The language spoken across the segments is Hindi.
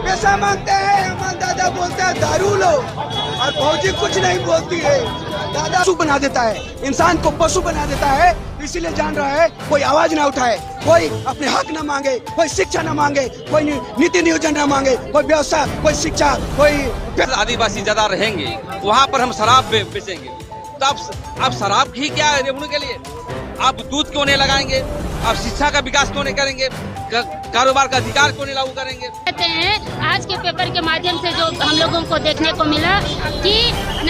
पैसा मांगते हैं, हमारे दादा बोलते हैं दारू लो, और फौजी कुछ नहीं बोलती है। दादा पशु बना देता है, इंसान को पशु बना देता है। इसीलिए जान रहा है कोई आवाज ना उठाए, कोई अपने हक न मांगे, कोई शिक्षा न मांगे, कोई नीति नियोजन न मांगे, कोई व्यवस्था, कोई शिक्षा, कोई आदिवासी ज्यादा रहेंगे वहाँ पर हम शराब बेचेंगे। तो आप शराब ही क्या रेवन्यू के लिए? आप दूध क्यों नहीं लगाएंगे? आप शिक्षा का विकास क्यों नहीं करेंगे? कारोबार का अधिकार क्यों नहीं लागू करेंगे? कहते हैं आज के पेपर के माध्यम से जो हम लोगों को देखने को मिला कि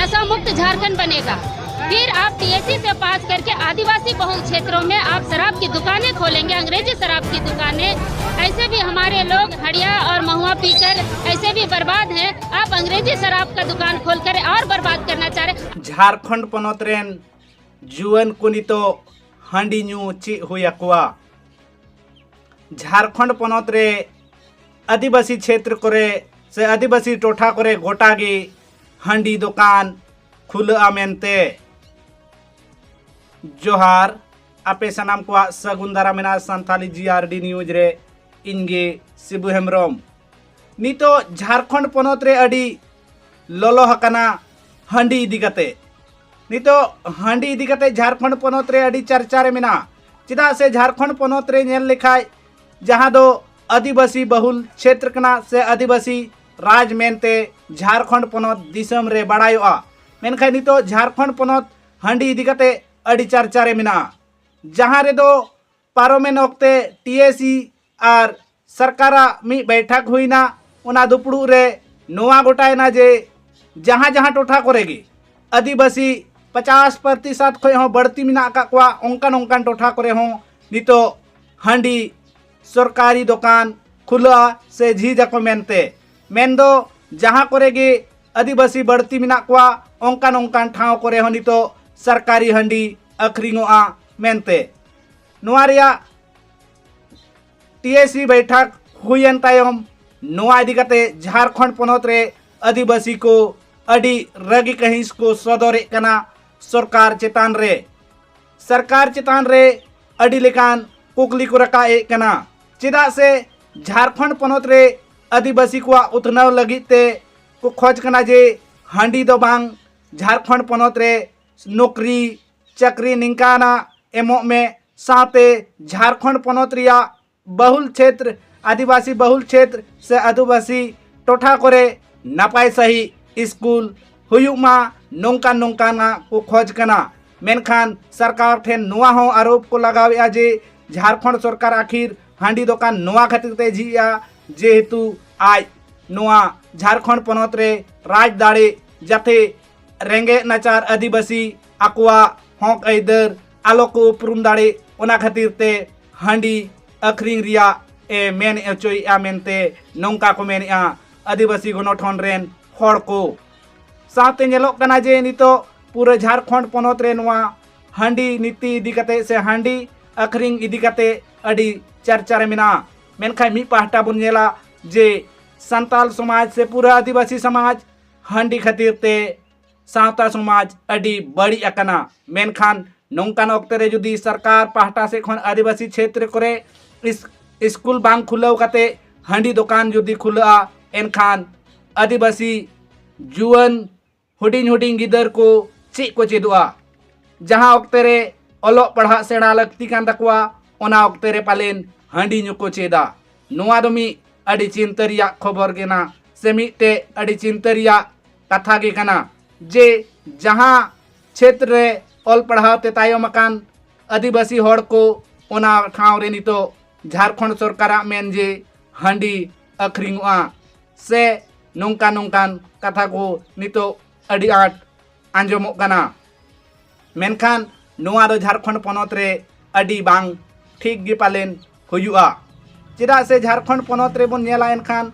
नशा मुक्त झारखंड बनेगा। फिर आप टीएसी से पास करके आदिवासी बहुल क्षेत्रों में आप शराब की दुकानें खोलेंगे, अंग्रेजी शराब की दुकानें। ऐसे भी हमारे लोग हड़िया और महुआ पीकर ऐसे भी बर्बाद हैं। आप अंग्रेजी शराब का दुकान खोलकर और बर्बाद करना चाह रहे। झारखंड पनत रेन जुआन को नितो हांडी न्यू ची हुई अकुआ। झारखंड पनत रे आदिवासी क्षेत्र करे से आदिवासी टोठा करे गोटागे हांडी दुकान खुला मेनते जोहार आपे सनाम को सगुन दारा मेना संथाली जीआरडी न्यूज रे इनगे शिबु हेमरम नितो झारखंड पनत रे अडी लोलो हकना हांडी इदिकते नितो हांडी इदिकते झारखंड पनत रे अडी चर्चा रे मेना चिदा से झारखंड पनत रे नेल लिखाय जहाँ दो आदिवासी बहुल क्षेत्र कना से आदिवासी राज मेनते झारखंड पनत दिसम रे बड़ायोआ मेनखाय नितो झारखंड पनत हांडी इदिकते अड़ी चर्चा रे मिना जहाँ रे दो पारोमेन वक्ते टीएसी और सरकारा मी बैठक हुईना उना दुपड़ू रे नोआ गोटायना जे जहाँ जहाँ टोठा करेगी आदिवासी 50% खय हो बढ़ती मिना का कोआ ओंकन ओंकन टोठा करे हो नितो हांडी सरकारी दुकान खुला से झी जाको मेनते मेन दो जहाँ करेगी आदिवासी बढ़ती मिना कोआ ओंकन ओंकन ठाव करे हो नितो सरकारी हांडी अखरिंगोआ मेनते नोआ रिया टीएसी बैठक हुईन तायम नोआ इदिकते झारखंड पनत रे आदिवासी को अडी रगी कहिस को सदरे कना सरकार चेतान रे अडी लेकान कुकली को रका ए कना चिदा से झारखंड पनत रे आदिवासी को उतनाव लगिते को खोज कना जे हांडी दो बांग झारखंड पनत रे नौकरी चक्री निंकाना एमो में साथे झारखंड पनत रिया बहुल क्षेत्र आदिवासी बहुल क्षेत्र से आदिवासी टोठा करे नपाय सही स्कूल हुयुमा नोंका नोंकाना को खोज कना मेनखान सरकार ठेन नोआ हो आरोप को लगावे जे झारखंड सरकार आखिर हांडी दुकान नोआ खातिर ते जिया जेहेतु आज नोआ झारखंड पनत रे राज दाड़े जाते रेंगे नाचार आदिवासी आकुआ हक ऐदर आलो को उपरुम दाड़े ओना खातिर ते हांडी अखरिंग रिया ए मेन एचोइया मेनते नोंका को मेनिया आदिवासी गणठन रेन हड़ को साथे नेलोक कना जे नितो पूरा झारखंड पनत रे नोआ हांडी नीति इदिकते से हांडी अखरिंग इदिकते अडी चर्चा रे मिना मेनखाय मी पाहटा बुन नेला जे संताल समाज से पूरा आदिवासी समाज हांडी खातिर ते सावता समाज अडी बड़ी अकना मेनखान नोंकान वक्त रे जुदी सरकार पाहटा से खन आदिवासी क्षेत्र करे इस स्कूल बांग खुलाव कते हांडी दुकान जुदी खुला एनखान आदिवासी जुआन हुडिंग हुडिंग गिदर को ची को चेदुआ जहाँ वक्त रे ओलो पढ़ा सेड़ा लगती कान तकवा ओना वक्त रे पालेन हांडी नु को चेदा नोआ दोमी अडी चिंतरिया खबर गेना से मिटे अडी चिंतरिया कथा गे कना जे जहाँ क्षेत्र रे ओल पढ़ाते तायो मकान आदिवासी हड़ को ओना ठाव रे नितो झारखंड सरकार मेन जे हांडी अखरिंगोआ से नोंका नोंकान कथा को नितो अडी आट आंजमोग कना मेनखान नोआ दो झारखंड पनत रे अडी बांग ठीक गे पालेन हुयुआ चिदा से झारखंड पनत रे बन नेला एनखान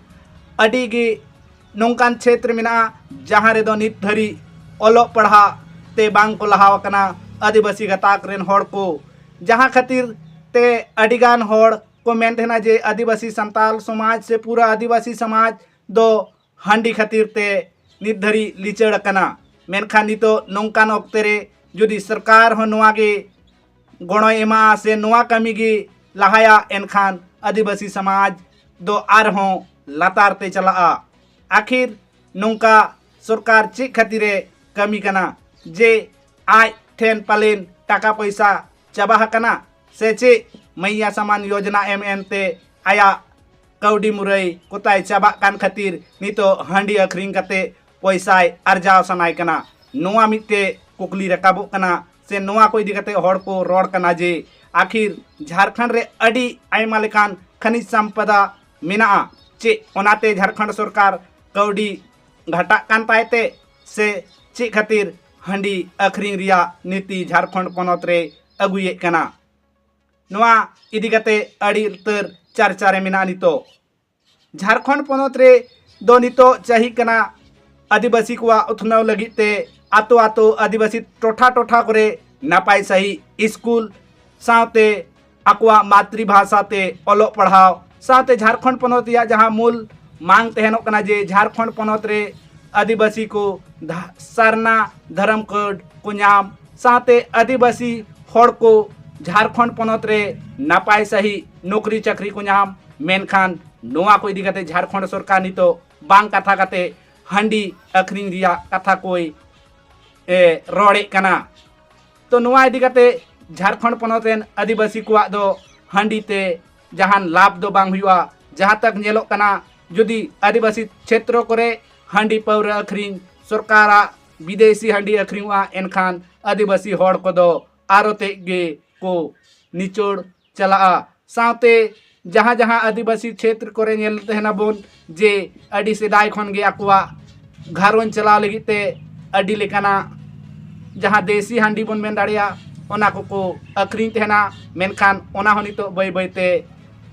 अडी गे नोंकान क्षेत्र मेना जहाँ रे दो नित धरी ओलो पढ़ा ते बांग को लहाव कना आदिवासी गताक रेन हड़ को जहाँ खातिर ते अडिगान हड़ को मेनतेना जे आदिवासी संताल समाज से पूरा आदिवासी समाज दो हांडी खातिर ते नित धरी लिचड़ कना मेनखान नितो नोंकान वक्त रे जुदी सरकार हो नोआ गे गणो एमा से नोआ कमी गे लहाया एनखान आदिवासी समाज दो आरहों लातारते चला आखिर नौका सरकार चे खातिरे कमी कना जे आज ठेन पालेन टाका पैसा चाबा कना से चे मैया समान योजना MNते आया कौडी मुरई कोताय चाबा कान खातिर नितो हांडी अखरिंग कते पैसाय अर्जाव सनाय कना नोआ मिते कुकली रकाबो कना से नोआ को इदी कते हड़ को रोड कना जे आखिर झारखंड रे अडी आयमा लेकान खनिज संपदा मेना चे ओनाते झारखंड सरकार कौडी घाटा कान तायते से चे खातिर हांडी अखरिंग रिया नीति झारखंड पनत रे अगुये कना नोआ इदी कते अडी उतर चर्चा रे मेना नितो झारखंड पनत रे दो नितो चाही कना आदिवासी को उथनाव लगिते आतो आतो आदिवासी टोठा टोठा करे नापाय सही स्कूल साथे आकुआ मातृभाषा ते ओलो पढ़ाव साथे झारखंड पनत या जहां मूल मांग तहनों कना जे झारखंड पनत रे आदिवासी को सरना धर्म कोड को नाम साथे आदिवासी हड़ को झारखंड पनत रे नापाय सही नौकरी चाकरी को नाम मेनखान नोआ को इदी कते झारखंड सरकार नितो बांग कथा कते हांडी अखरिंग रिया कथा कोई रोड़े कना तो नोआ इदी कते झारखंड पनत रेन आदिवासी को दो हांडी ते जहान लाभ दो बांग हुआ जहां तक नेलो कना जुदी आदिवासी क्षेत्रों करे हांडी पौर अखरिंग सरकारा विदेशी हांडी अखरिंगा एनखान आदिवासी हड़ को दो आरोते गे को निचोड़ चला साथे जहां जहां आदिवासी क्षेत्र करे नेल तेहना बोन जे अडी सेदाय खन गे आकुआ घारोन चला लगिते अडी लेकाना जहां देसी हांडी बोन मेन दाड़िया ओना को अखरिंग तेहना मेनखान ओना हो नितो बय बयते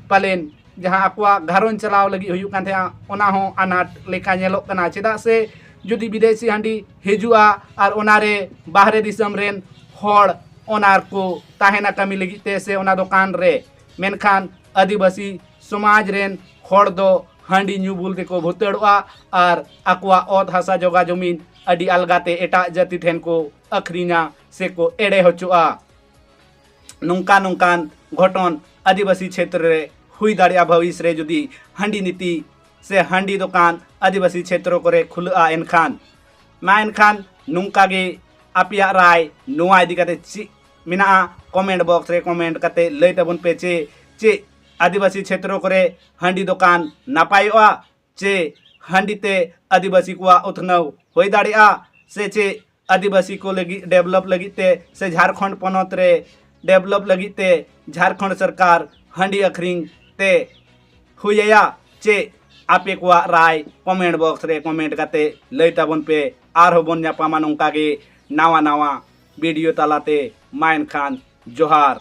पालेन जहां आकुआ घारोन चलाव लगी हुयु कान थेआ ओना हो अनाट लेका नेलो कना चेदा से जुदी विदेशी हांडी हिजुआ और ओनारे बाहरे दिसम रेन हड़ ओनार को ताहेना कमी लगिते से ओना दुकान रे मेनखान आदिवासी समाज रेन हड़ दो हांडी न्यू बुल को भुतड़वा और आकुआ ओत हासा जोगा जमीन अडी अलगाते एटा जाति ठेन को अखरिंगा से को एड़े होचुआ नुंका नुंकान घटन आदिवासी क्षेत्र रे हुई दाड़िया भविष्य रे जुदी हांडी नीति से हांडी दुकान आदिवासी क्षेत्रों करे खुलआ एनखान मा एनखान नुंका गे आपिया राय नोआ इदी कते ची मिना कमेंट बॉक्स रे कमेंट कते लय तबन पे चे आदिवासी क्षेत्रों करे हांडी दुकान नापायवा चे हांडी ते आदिवासी को उथनव होई दाड़िया से चे आदिवासी को लगी डेवलप लगिते से झारखंड पनत रे डेवलप लगिते झारखंड सरकार हांडी अखरिंग ते हुया चे आपे को राय कमेंट बॉक्स रे कमेंट कते लय तबन पे आर होबन न्यापामा नोंका गे नावा नावा वीडियो तालाते माइन खान जोहार।